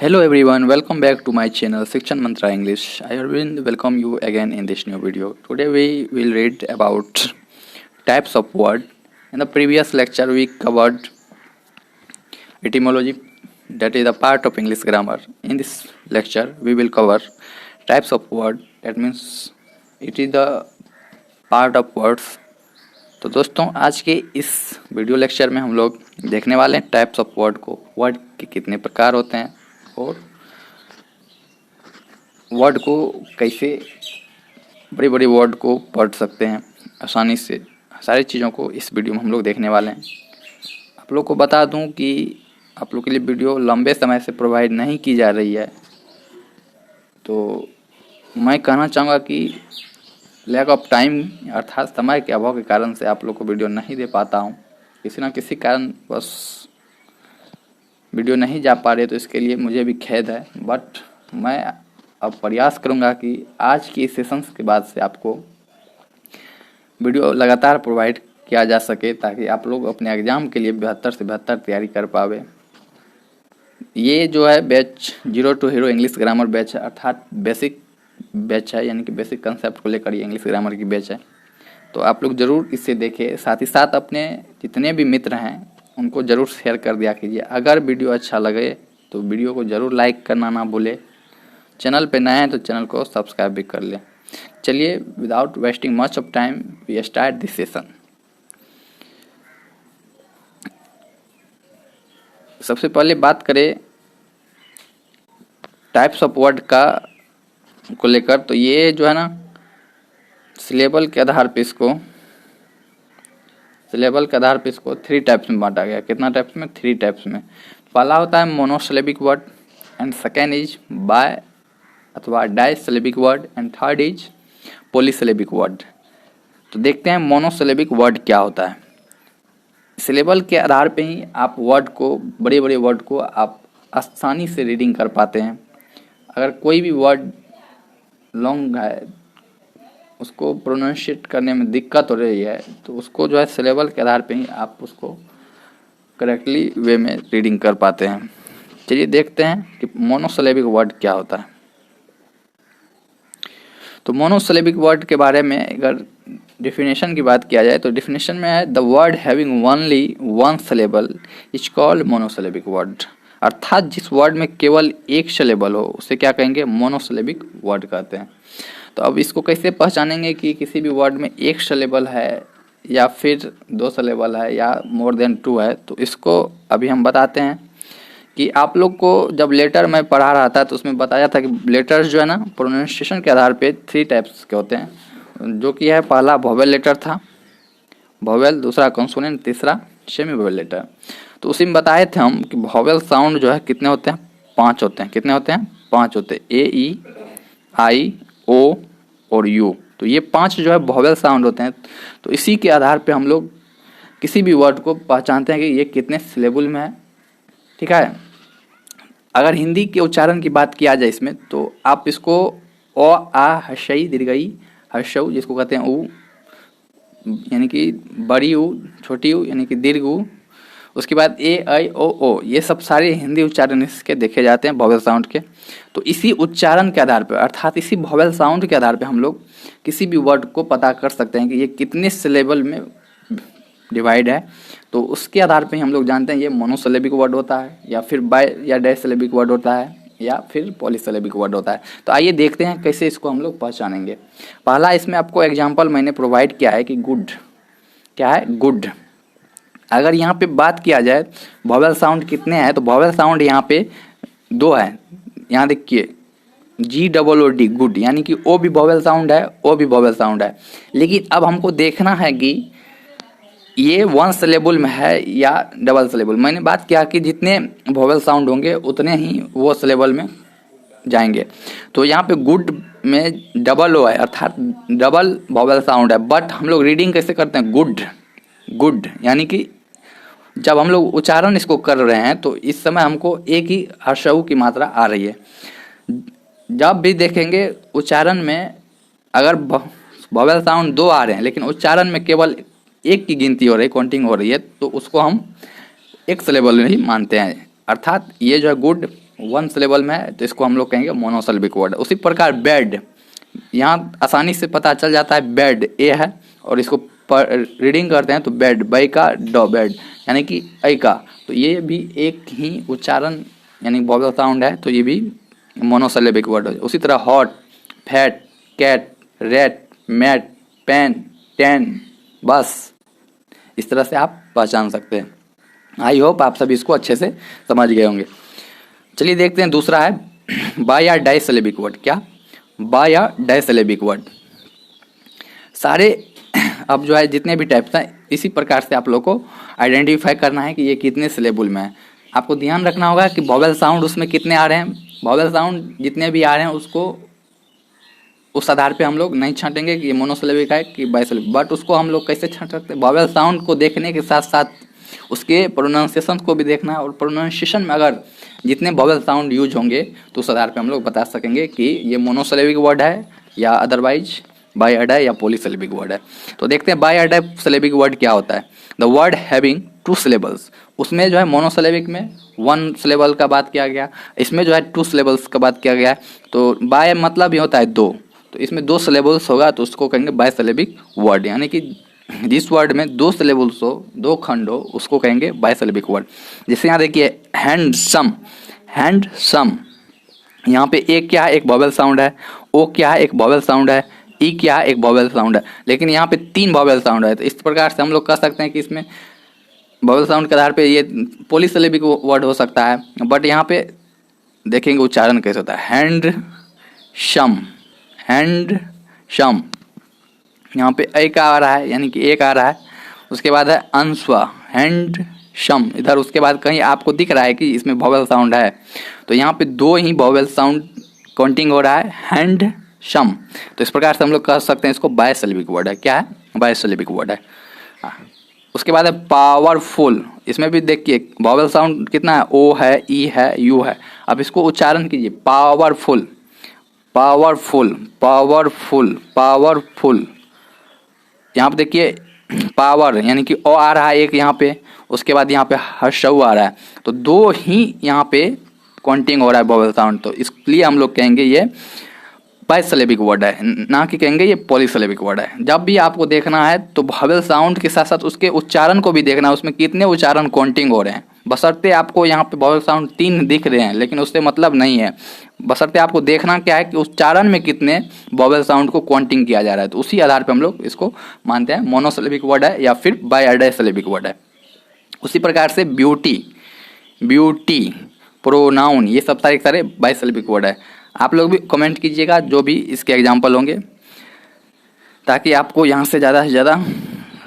Hello everyone, welcome back to my channel Shikshan Mantra English. I will welcome you again in this new video. Today we will read about types of word. In the previous lecture we covered etymology, that is a part of English grammar. In this lecture we will cover types of word, that means it is the part of words. तो दोस्तों आज के इस video lecture में हम लोग देखने वाले हैं टाइप्स ऑफ वर्ड को, वर्ड के कितने प्रकार होते हैं और वर्ड को कैसे बड़ी बड़ी वर्ड को पढ़ सकते हैं आसानी से। सारी चीज़ों को इस वीडियो में हम लोग देखने वाले हैं। आप लोग को बता दूं कि आप लोग के लिए वीडियो लंबे समय से प्रोवाइड नहीं की जा रही है, तो मैं कहना चाहूँगा कि लैक ऑफ टाइम अर्थात समय के अभाव के कारण से आप लोग को वीडियो नहीं दे पाता हूँ। किसी न किसी कारण बस वीडियो नहीं जा पा रहे, तो इसके लिए मुझे भी खेद है। बट मैं अब प्रयास करूँगा कि आज की सेशंस के बाद से आपको वीडियो लगातार प्रोवाइड किया जा सके, ताकि आप लोग अपने एग्ज़ाम के लिए बेहतर से बेहतर तैयारी कर पावे। ये जो है batch 0 to hero English grammar batch है, अर्थात बेसिक बैच है, यानी कि बेसिक कंसेप्ट को लेकर ये इंग्लिश ग्रामर की बैच है। तो आप लोग ज़रूर इसे देखें, साथ ही साथ अपने जितने भी मित्र हैं उनको ज़रूर शेयर कर दिया कीजिए। अगर वीडियो अच्छा लगे तो वीडियो को ज़रूर लाइक करना ना भूले। चैनल पे नए हैं तो चैनल को सब्सक्राइब भी कर लें। चलिए without wasting much of time we start this session. सबसे पहले बात करें टाइप्स ऑफ वर्ड का को लेकर, तो ये जो है ना सिलेबल के आधार पे इसको 3 टाइप्स में बांटा गया। कितना टाइप्स में? 3 टाइप्स में। पहला होता है monosyllabic word and second is bi अथवा disyllabic word and third is polysyllabic word. तो देखते हैं मोनोसिलेबिक वर्ड क्या होता है। सिलेबल के आधार पे ही आप वर्ड को, बड़े बड़े वर्ड को आप आसानी से रीडिंग कर पाते हैं। अगर कोई भी वर्ड लॉन्ग है, उसको प्रोनाउंशिएट करने में दिक्कत हो रही है, तो उसको जो है सिलेबल के आधार पे ही आप उसको करेक्टली वे में रीडिंग कर पाते हैं। चलिए देखते हैं कि मोनोसिलेबिक वर्ड क्या होता है। तो मोनोसिलेबिक वर्ड के बारे में अगर डिफिनेशन की बात किया जाए तो डिफिनेशन में है the word having only one syllable is called monosyllabic word. अर्थात जिस वर्ड में केवल एक सिलेबल हो उसे क्या कहेंगे? मोनोसिलेबिक वर्ड कहते हैं। तो अब इसको कैसे पहचानेंगे कि किसी भी वर्ड में एक सिलेबल है या फिर 2 सिलेबल है या मोर देन 2 है? तो इसको अभी हम बताते हैं कि आप लोग को जब लेटर मैं पढ़ा रहा था तो उसमें बताया था कि लेटर्स जो है ना प्रोनाउंसिएशन के आधार पे 3 टाइप्स के होते हैं, जो कि है पहला वोवेल लेटर था, वोवेल, दूसरा कॉन्सोनेंट, तीसरा सेमी वोवेल लेटर। तो उसी में बताए थे हम कि वोवेल साउंड जो है कितने होते हैं? 5 होते हैं। कितने होते हैं? 5 होते हैं। ए, ई, आई, ओ और यू। तो ये 5 जो है वोवेल साउंड होते हैं। तो इसी के आधार पे हम लोग किसी भी वर्ड को पहचानते हैं कि ये कितने सिलेबल में है। ठीक है। अगर हिंदी के उच्चारण की बात किया जाए इसमें, तो आप इसको ओ, आ, हर्षई, दीर्घई, हर्षऊ जिसको कहते हैं ऊ, यानी कि बड़ी ऊ, छोटी ऊ यानी कि दीर्घ ऊ, उसके बाद ए, आई, ओ, ये सब सारे हिंदी उच्चारण इसके देखे जाते हैं वोवेल साउंड के। तो इसी उच्चारण के आधार पर, अर्थात इसी वोवेल साउंड के आधार पर हम लोग किसी भी वर्ड को पता कर सकते हैं कि ये कितने सिलेबल में डिवाइड है। तो उसके आधार पे हम लोग जानते हैं ये मोनोसिलेबिक वर्ड होता है या फिर बाय या डाइसिलेबिक वर्ड होता है या फिर पॉलीसिलेबिक वर्ड होता है। तो आइए देखते हैं कैसे इसको हम लोग पहचानेंगे। पहला इसमें आपको एग्जांपल मैंने प्रोवाइड किया है कि गुड। क्या है? गुड। अगर यहाँ पे बात किया जाए वोवेल साउंड कितने हैं, तो वोवेल साउंड यहाँ पे 2 है। यहाँ देखिए GOOD, गुड, यानी कि ओ भी वोवेल साउंड है, ओ भी वोवेल साउंड है। लेकिन अब हमको देखना है कि ये 1 सिलेबल में है या डबल सिलेबल। मैंने बात किया कि जितने वोवेल साउंड होंगे उतने ही वो सिलेबल में जाएंगे। तो यहाँ पे गुड में डबल ओ है, अर्थात डबल वोवेल साउंड है। बट हम लोग रीडिंग कैसे करते हैं? गुड, गुड, यानी कि जब हम लोग उच्चारण इसको कर रहे हैं तो इस समय हमको एक ही हर्षऊ की मात्रा आ रही है। जब भी देखेंगे उच्चारण में अगर वोवेल साउंड 2 आ रहे हैं लेकिन उच्चारण में केवल एक की गिनती हो रही है, काउंटिंग हो रही है, तो उसको हम एक सिलेबल नहीं मानते हैं। अर्थात ये जो है गुड वन सिलेबल में है तो इसको हम लोग कहेंगे मोनोसिलेबिक वर्ड। उसी प्रकार बेड, यहाँ आसानी से पता चल जाता है बेड ए है और इसको रीडिंग करते हैं तो बेड, बै का डॉ बेड, यानी कि ऐ का, तो ये भी एक ही उच्चारण यानी वॉवेल साउंड है, तो ये भी मोनोसिलेबिक वर्ड है। उसी तरह hot, fat, cat, rat, mat, pen, ten, बस, इस तरह से आप पहचान सकते हैं। आई होप आप सभी इसको अच्छे से समझ गए होंगे। चलिए देखते हैं दूसरा है बाय या डाइसिलेबिक वर्ड। क्या? बाय या डाइसिलेबिक वर्ड। सारे अब जो है जितने भी टाइप्स हैं इसी प्रकार से आप लोग को आइडेंटिफाई करना है कि ये कितने सिलेबल में है। आपको ध्यान रखना होगा कि वॉवेल साउंड उसमें कितने आ रहे हैं, वॉवेल साउंड जितने भी आ रहे हैं उसको उस आधार पे हम लोग नहीं छांटेंगे कि ये मोनोसिलेबिक है कि बाइसिलेबिक, बट उसको हम लोग कैसे छांट सकते हैं, वॉवेल साउंड को देखने के साथ साथ उसके प्रोनाउंसिएशन को भी देखना है, और प्रोनाउंसिएशन में अगर जितने वॉवेल साउंड यूज होंगे तो उस आधार पे हम लोग बता सकेंगे कि ये मोनोसिलेबिक वर्ड है या अदरवाइज बाय अडाई या पॉलीसिलेबिक वर्ड है। तो देखते हैं बाय अडाई सिलेबिक वर्ड क्या होता है। The word having two syllables, उसमें जो है मोनोसिलेबिक में वन सिलेबल का बात किया गया, इसमें जो है टू सिलेबल्स का बात किया गया। तो बाय मतलब ये होता है दो, तो इसमें दो सिलेबल्स होगा तो उसको कहेंगे बाइसिलेबिक वर्ड, यानी कि जिस वर्ड में दो सिलेबल्स हो, दो खंड हो, उसको कहेंगे बाइसिलेबिक वर्ड। जैसे यहाँ देखिए हैंडसम, हैंडसम, यहाँ पे एक क्या है, एक वॉवेल साउंड है, ओ क्या है, एक वॉवेल साउंड है, ई क्या है, एक वॉवेल साउंड है, लेकिन यहाँ पे तीन वॉवेल साउंड है। तो इस प्रकार से हम लोग कह सकते हैं कि इसमें वॉवेल साउंड के आधार पे ये पॉलीसिलेबिक वर्ड हो सकता है। बट यहाँ पे देखेंगे उच्चारण कैसे होता है, हैंड शम, हैंड शम, यहाँ पे ए का आ रहा है यानी कि एक आ रहा है, उसके बाद है अंस्वा, हैंड शम, इधर उसके बाद कहीं आपको दिख रहा है कि इसमें वॉवेल साउंड है, तो यहाँ पे दो ही वॉवेल साउंड काउंटिंग हो रहा है, हैंड शम। तो इस प्रकार से हम लोग कह सकते हैं इसको बाइसिलेबिक वर्ड है। क्या है? बाइसिलेबिक वर्ड है। उसके बाद है पावरफुल, इसमें भी देखिए वॉवेल साउंड कितना है, ओ है, ई है, यू है। अब इसको उच्चारण कीजिए, पावरफुल, पावरफुल, पावरफुल, पावरफुल। यहाँ पे देखिए पावर यानी कि ओ आ रहा है एक यहाँ पे, उसके बाद यहाँ पे हर्षऊ आ रहा है, तो दो ही यहाँ पे काउंटिंग हो रहा है वॉवेल साउंड, तो इसलिए हम लोग कहेंगे ये बाइसिलेबिक वर्ड है, ना कि कहेंगे ये पॉलीसिलेबिक वर्ड है। जब भी आपको देखना है तो वॉवेल साउंड के साथ साथ उसके उच्चारण को भी देखना है, उसमें कितने उच्चारण काउंटिंग हो रहे हैं। बशर्ते आपको यहाँ पे वॉवेल साउंड तीन दिख रहे हैं लेकिन उससे मतलब नहीं है, बशर्ते आपको देखना क्या है कि उच्चारण में कितने वॉवेल साउंड को काउंटिंग किया जा रहा है, तो उसी आधार पर हम लोग इसको मानते हैं मोनोसिलेबिक वर्ड है या फिर बाइडाइसिलेबिक वर्ड है। उसी प्रकार से ब्यूटी, ब्यूटी, प्रोनाउन, ये सब सारे बाइसिलेबिक वर्ड है। आप लोग भी कमेंट कीजिएगा जो भी इसके एग्जाम्पल होंगे, ताकि आपको यहाँ से ज़्यादा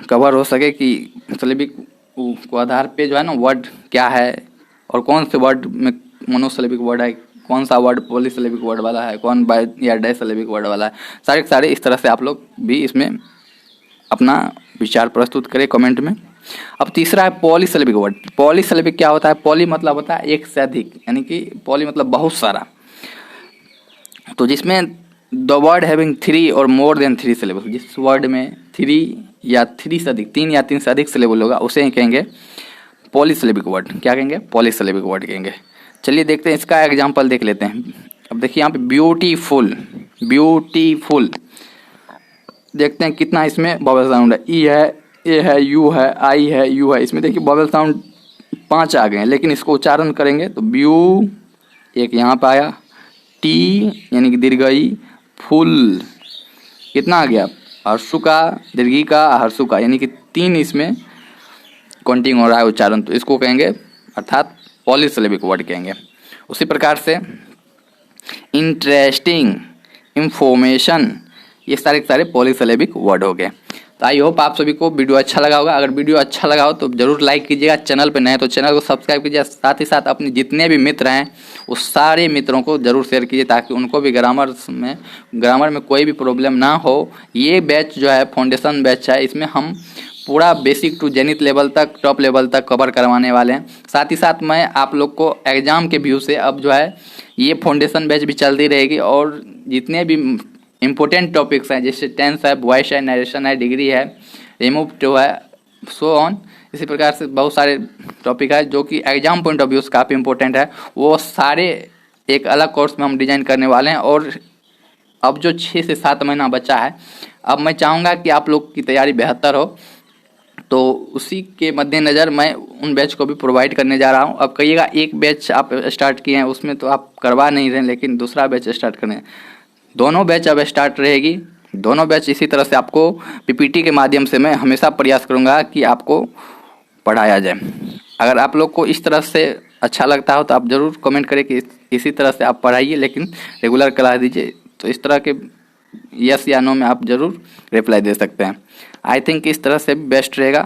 कवर हो सके कि सिलेबिक को आधार पे जो है ना वर्ड क्या है और कौन से वर्ड में मोनोसिलेबिक वर्ड है, कौन सा वर्ड पॉलीसिलेबिक वर्ड वाला है, कौन बाय या डाइसिलेबिक वर्ड वाला है। सारे के सारे इस तरह से आप लोग भी इसमें अपना विचार प्रस्तुत करें कमेंट में। अब तीसरा है पॉलीसिलेबिक वर्ड। पॉलीसिलेबिक क्या होता है? पॉली मतलब होता है एक से अधिक, यानी कि पॉली मतलब बहुत सारा, तो जिसमें द वर्ड हैविंग थ्री और मोर देन थ्री सिलेबल, जिस वर्ड में थ्री या थ्री से अधिक, तीन या तीन से अधिक सिलेबल होगा उसे ही कहेंगे पॉलीसिलेबिक वर्ड। क्या कहेंगे? पॉलीसिलेबिक वर्ड कहेंगे। चलिए देखते हैं इसका एग्जांपल देख लेते हैं। अब देखिए यहाँ पे ब्यूटीफुल, ब्यूटीफुल, देखते हैं कितना इसमें वॉवेल साउंड है। ई है, ए है, यू है, आई है, यू है। इसमें देखिए वॉवेल साउंड 5 आ गए हैं, लेकिन इसको उच्चारण करेंगे तो ब्यू एक यहाँ पे आया, टी यानी कि दीर्घई, फुल कितना आ गया, हर्षु का, दीर्घी का, हर्षु का, यानी कि 3 इसमें काउंटिंग हो रहा है उच्चारण, तो इसको कहेंगे अर्थात पॉलीसिलेबिक वर्ड कहेंगे। उसी प्रकार से इंटरेस्टिंग, इंफॉर्मेशन, ये सारे पॉलीसिलेबिक वर्ड हो गए। तो आई होप आप सभी को वीडियो अच्छा लगा होगा। अगर वीडियो अच्छा लगा हो तो जरूर लाइक कीजिएगा, चैनल पे नए तो चैनल को सब्सक्राइब कीजिए, साथ ही साथ अपने जितने भी मित्र हैं उस सारे मित्रों को जरूर शेयर कीजिए ताकि उनको भी ग्रामर में कोई भी प्रॉब्लम ना हो। ये बैच जो है फाउंडेशन बैच है, इसमें हम पूरा बेसिक टू जेनिथ लेवल तक, टॉप लेवल तक कवर करवाने वाले हैं। साथ ही साथ मैं आप लोग को एग्जाम के व्यू से अब जो है ये फाउंडेशन बैच भी चलती रहेगी, और जितने भी इम्पोर्टेंट टॉपिक्स हैं जैसे टेंस है, वॉइस है, नरेशन है, डिग्री है, रिमूव टू है, सो ऑन, इसी प्रकार से बहुत सारे टॉपिक है जो कि एग्जाम पॉइंट ऑफ व्यू से काफ़ी इंपॉर्टेंट है, वो सारे एक अलग कोर्स में हम डिजाइन करने वाले हैं। और अब जो 6 से 7 महीना बचा है, अब मैं चाहूँगा कि आप लोग की तैयारी बेहतर हो, तो उसी के मद्देनज़र मैं उन बैच को भी प्रोवाइड करने जा रहा हूँ। अब कहिएगा एक बैच आप स्टार्ट किए हैं उसमें तो आप करवा नहीं रहे, लेकिन दूसरा बैच स्टार्ट करें। दोनों बैच अब स्टार्ट रहेगी, दोनों बैच इसी तरह से आपको पीपीटी के माध्यम से मैं हमेशा प्रयास करूँगा कि आपको पढ़ाया जाए। अगर आप लोग को इस तरह से अच्छा लगता हो तो आप ज़रूर कमेंट करें कि इसी तरह से आप पढ़ाइए, लेकिन रेगुलर क्लास दीजिए। तो इस तरह के यस या नो में आप ज़रूर रिप्लाई दे सकते हैं। आई थिंक इस तरह से बेस्ट रहेगा,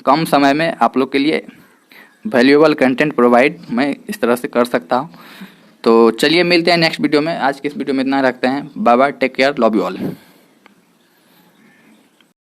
कम समय में आप लोग के लिए वैल्यूएबल कंटेंट प्रोवाइड मैं इस तरह से कर सकता हूँ। तो चलिए मिलते हैं नेक्स्ट वीडियो में। आज के इस वीडियो में इतना रखते हैं। Bye bye, take care, love you all.